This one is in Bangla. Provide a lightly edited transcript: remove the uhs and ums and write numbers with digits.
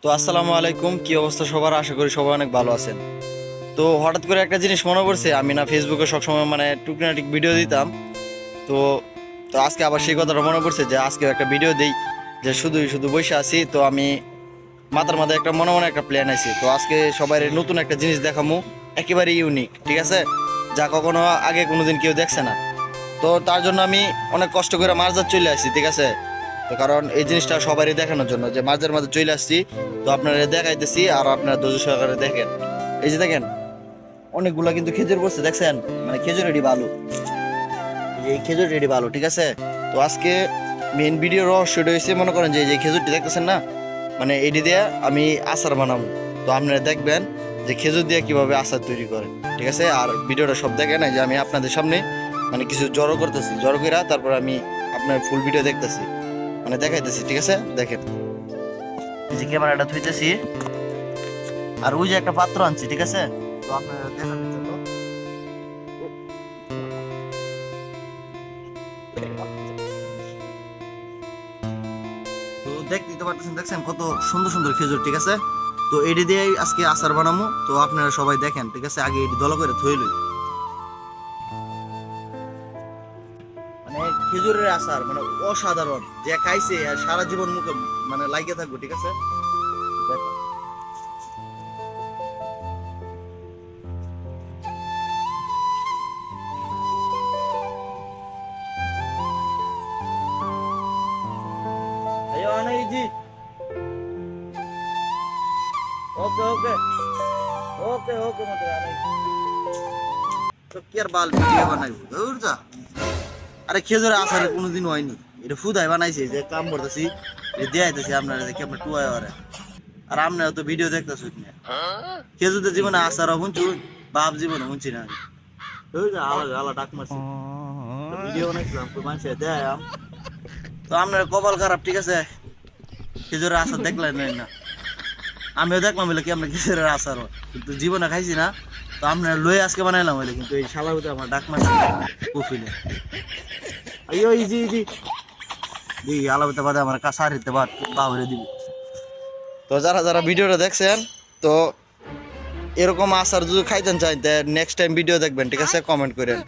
তো আসসালামু আলাইকুম, কি অবস্থা সবার? আশা করি সবাই অনেক ভালো আছেন। তো হঠাৎ করে একটা জিনিস মনে পড়ছে, আমি না ফেসবুকে সবসময় মানে টুকটাক ভিডিও দিতাম। তো তো আজকে আবার সেই কথাটা মনে পড়ছে যে আজকে একটা ভিডিও দেই, যে শুধু শুধু বসে আছি। তো আমি মাথার মধ্যে একটা মনে মনে একটা প্ল্যান আছে। তো আজকে সবাই নতুন একটা জিনিস দেখামু, একেবারে ইউনিক, ঠিক আছে, যা কখনো আগে কোনোদিন কেউ দেখছে না। তো তার জন্য আমি অনেক কষ্ট করে মার্জার চলে আসছি, ঠিক আছে। তো কারণ এই জিনিসটা সবারই দেখানোর জন্য যে মার্জার মাঝে চলে আসছি। তো আপনারা দেখাইতেছি আর আপনারা ধৈর্য সহকারে দেখেন। এই যে দেখেন, অনেকগুলা কিন্তু খেজুর পড়ছে, দেখছেন? মানে খেজুর রেডি ভালো, এই খেজুর রেডি ভালো, ঠিক আছে। তো আজকে মেইন ভিডিও রহস্যটা হয়েছে, মনে করেন যে এই যে খেজুরটি দেখতেছেন না, মানে এটি দিয়ে আমি আচার বানাবো। তো আপনারা দেখবেন যে খেজুর দিয়ে কিভাবে আচার তৈরি করে, ঠিক আছে। আর ভিডিওটা সব দেখেন, এই যে আমি আপনাদের সামনে মানে কিছু জড়ো করতেছি, জড়ো করে তারপর আমি আপনার ফুল ভিডিও দেখতেছি, মানে দেখাইতেছি, ঠিক আছে। দেখেন, এই যে ক্যামেরাটা থইতেছি, আর ওই যে একটা পাত্র আনছি, ঠিক আছে। তো আপনারা দেখানোর জন্য তো দেখতেই তো পারতেছেন, দেখছেন কত সুন্দর সুন্দর খেজুর, ঠিক আছে। তো এটি দিয়ে আজকে আচার বানাবো। তো আপনারা সবাই দেখেন, ঠিক আছে। আগে এটি দলা করে থই লই, মানে খেজুরের আচার মানে অসাধারণ, যে খাইছে আর সারা জীবন মুখে মানে লাগিয়ে থাকবো, ঠিক আছে। দেখো। আইও আনা ইজি। ওকে ওকে ওকে ওকে মতে আনা তো কি আর বাল ভিডিও বানাইবো, দূর যা। আরে খেজুরের আচারে কোনোদিন হয়নি, এটা ফুদাই বানাইছে, যে কাম করতেছি, যে দেখাইতেছি আপনারা, দেখি আপনার টুয়াই ওরে। আর আপনারা তো ভিডিও দেখতেছ না, খেজুরের জীবনে আচারও শুনছুন, বাপ জীবনে শুনছি না আমি। ওই যে আলাদা আলাদা ডাক মারছি, ভিডিও বানাইছিলাম তো মানুষ দেয়। তো আপনার কপাল খারাপ, ঠিক আছে, খেজুরের আচার দেখলেন না। আমিও দেখলাম বলে কি আমরা খেজুরের আচার কিন্তু জীবনে খাইছি না। তো আপনার লই আজকে বানাইলাম বলে, কিন্তু এই শালার ভিতরে আমার ডাক মারছি কফিলে। আইও ইজি ইজি দি আলাদা বাদে আমার কাছে আর হিতে বাহুরে দিবি। তো যারা যারা ভিডিওটা দেখছেন, তো এরকম আচার যদি খাইতেন চাই, নেক্সট টাইম ভিডিও দেখবেন, ঠিক আছে, কমেন্ট করেন।